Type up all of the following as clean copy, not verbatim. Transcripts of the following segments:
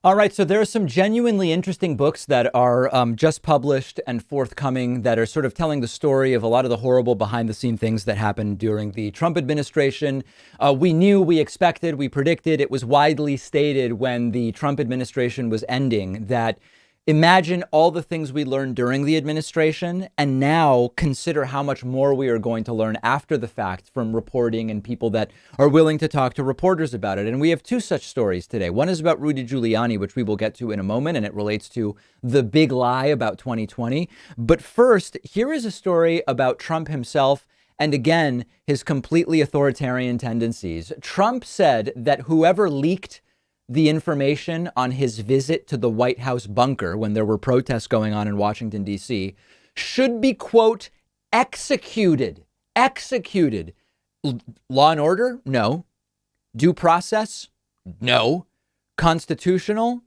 All right, so there are some genuinely interesting books that are just published and forthcoming that are sort of telling the story of a lot of the horrible behind the scene things that happened during the Trump administration. We knew, we expected, we predicted, it was widely stated when the Trump administration was ending that imagine all the things we learned during the administration and now consider how much more we are going to learn after the fact from reporting and people that are willing to talk to reporters about it. And we have two such stories today. One is about Rudy Giuliani, which we will get to in a moment, and it relates to the big lie about 2020. But first, here is a story about Trump himself and again, his completely authoritarian tendencies. Trump said that whoever leaked the information on his visit to the White House bunker when there were protests going on in Washington, D.C., should be, quote, executed. Executed. Law and order? No. Due process? No. Constitutional?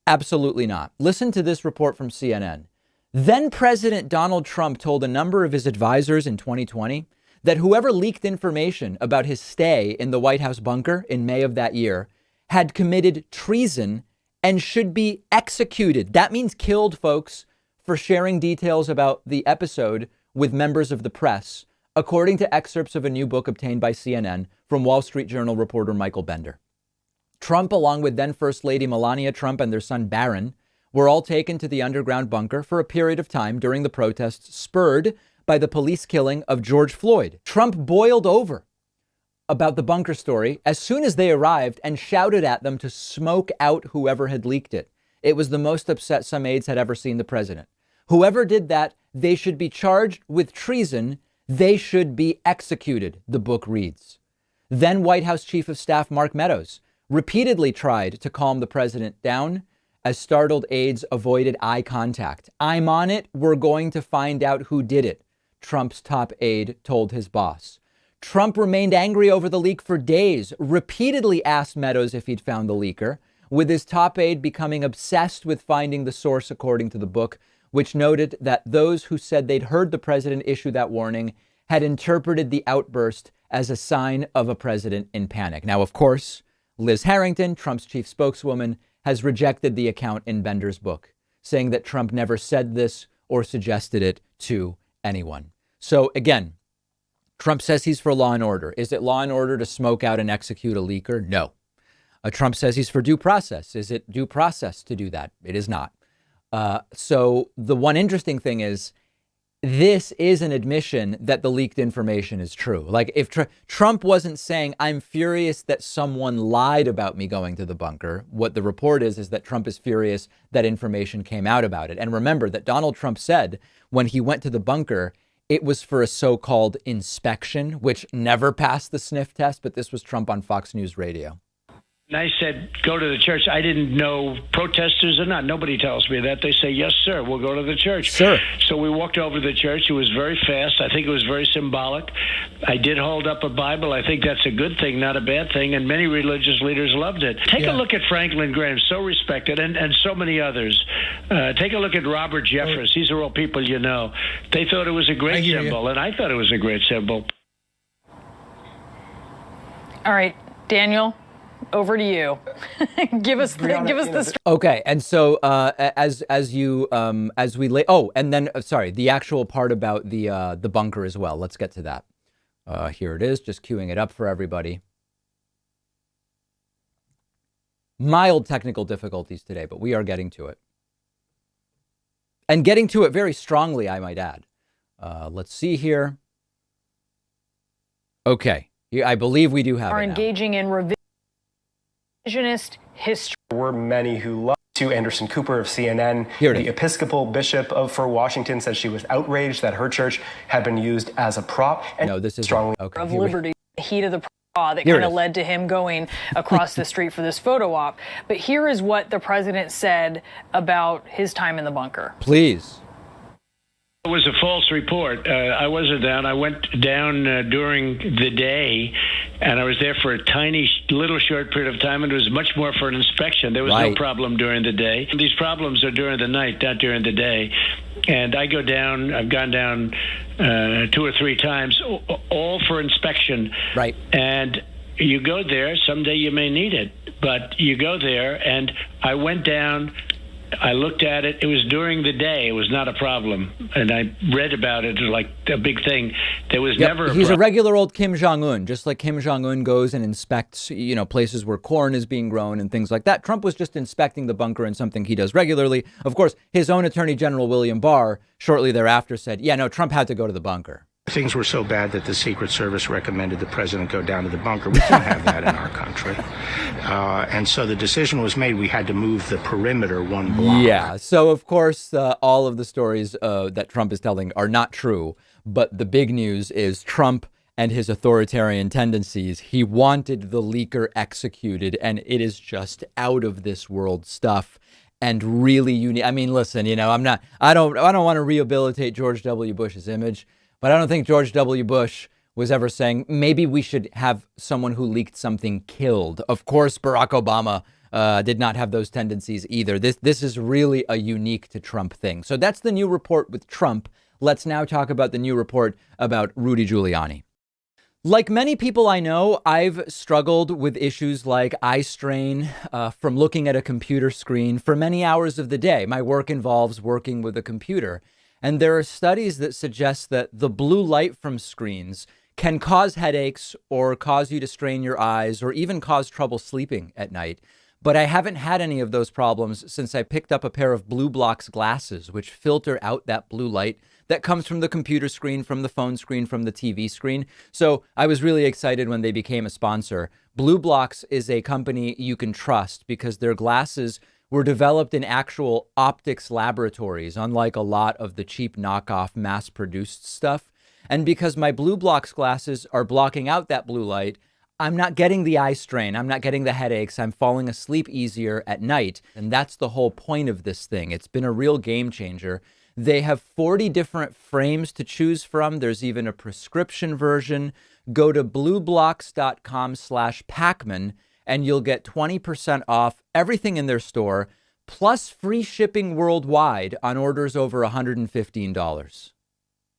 Absolutely not. Listen to this report from CNN. Then President Donald Trump told a number of his advisors in 2020 that whoever leaked information about his stay in the White House bunker in May of that year had committed treason and should be executed. That means killed, folks, for sharing details about the episode with members of the press, according to excerpts of a new book obtained by CNN from Wall Street Journal reporter Michael Bender. Trump, along with then First Lady Melania Trump and their son Barron, were all taken to the underground bunker for a period of time during the protests spurred by the police killing of George Floyd. Trump boiled over about the bunker story as soon as they arrived and shouted at them to smoke out whoever had leaked it. It was the most upset some aides had ever seen the president. Whoever did that, they should be charged with treason. They should be executed, the book reads. Then White House Chief of Staff Mark Meadows repeatedly tried to calm the president down as startled aides avoided eye contact. I'm on it. We're going to find out who did it, Trump's top aide told his boss. Trump remained angry over the leak for days, repeatedly asked Meadows if he'd found the leaker, with his top aide becoming obsessed with finding the source, according to the book, which noted that those who said they'd heard the president issue that warning had interpreted the outburst as a sign of a president in panic. Now, of course, Liz Harrington, Trump's chief spokeswoman, has rejected the account in Bender's book, saying that Trump never said this or suggested it to anyone. So again, Trump says he's for law and order. Is it law and order to smoke out and execute a leaker? No. Trump says he's for due process. Is it due process to do that? It is not. So the one interesting thing is this is an admission that the leaked information is true. Like if Trump wasn't saying, I'm furious that someone lied about me going to the bunker, what the report is that Trump is furious that information came out about it. And remember that Donald Trump said when he went to the bunker, it was for a so-called inspection, which never passed the sniff test. But this was Trump on Fox News Radio. And I said, go to the church. I didn't know protesters or not. Nobody tells me that. They say, yes, sir, we'll go to the church. Sure. So we walked over to the church. It was very fast. I think it was very symbolic. I did hold up a Bible. I think that's a good thing, not a bad thing. And many religious leaders loved it. Take a look at Franklin Graham, so respected, and so many others. Take a look at Robert Jeffress. These are all people you know. They thought it was a great symbol, and I thought it was a great symbol. All right, Daniel. Over to you. give us the. Okay, and so as we lay. Oh, and then sorry, the actual part about the bunker as well. Let's get to that. Here it is. Just queuing it up for everybody. Mild technical difficulties today, but we are getting to it, and getting to it very strongly, I might add. Let's see here. Okay, I believe we do have. Are it now. Engaging in revisionist history. There were many who loved to Anderson Cooper of CNN. The Episcopal Bishop for Washington said she was outraged that her church had been used as a prop. And no, this is strongly of liberty. The heat of the that kind of led to him going across the street for this photo op. But here is what the president said about his time in the bunker. Please. It was a false report. I wasn't down. I went down during the day, and I was there for a tiny, little short period of time, and it was much more for an inspection. There was no problem during the day. These problems are during the night, not during the day. And I go down, I've gone down 2 or 3 times, all for inspection. Right. And you go there, someday you may need it. But you go there, and I went down. I looked at it. It was during the day. It was not a problem. And I read about it like a big thing. There was never a He's a regular old Kim Jong-un, just like Kim Jong-un goes and inspects, places where corn is being grown and things like that. Trump was just inspecting the bunker and something he does regularly. Of course, his own Attorney General, William Barr, shortly thereafter said, yeah, no, Trump had to go to the bunker. Things were so bad that the Secret Service recommended the president go down to the bunker. We can't have that in our country. And so the decision was made. We had to move the perimeter one block. Yeah. So, of course, all of the stories that Trump is telling are not true. But the big news is Trump and his authoritarian tendencies. He wanted the leaker executed, and it is just out of this world stuff. And really unique. I mean, listen, I don't want to rehabilitate George W. Bush's image. But I don't think George W. Bush was ever saying maybe we should have someone who leaked something killed. Of course, Barack Obama did not have those tendencies either. This is really a unique to Trump thing. So that's the new report with Trump. Let's now talk about the new report about Rudy Giuliani. Like many people I know, I've struggled with issues like eye strain from looking at a computer screen for many hours of the day. My work involves working with a computer. And there are studies that suggest that the blue light from screens can cause headaches or cause you to strain your eyes or even cause trouble sleeping at night. But I haven't had any of those problems since I picked up a pair of Blue Blox glasses, which filter out that blue light that comes from the computer screen, from the phone screen, from the TV screen. So I was really excited when they became a sponsor. Blue Blox is a company you can trust because their glasses were developed in actual optics laboratories, unlike a lot of the cheap knockoff mass-produced stuff. And because my Blue Blox glasses are blocking out that blue light, I'm not getting the eye strain. I'm not getting the headaches. I'm falling asleep easier at night. And that's the whole point of this thing. It's been a real game changer. They have 40 different frames to choose from. There's even a prescription version. Go to blueblocks.com/Pakman and you'll get 20% off everything in their store, plus free shipping worldwide on orders over $115.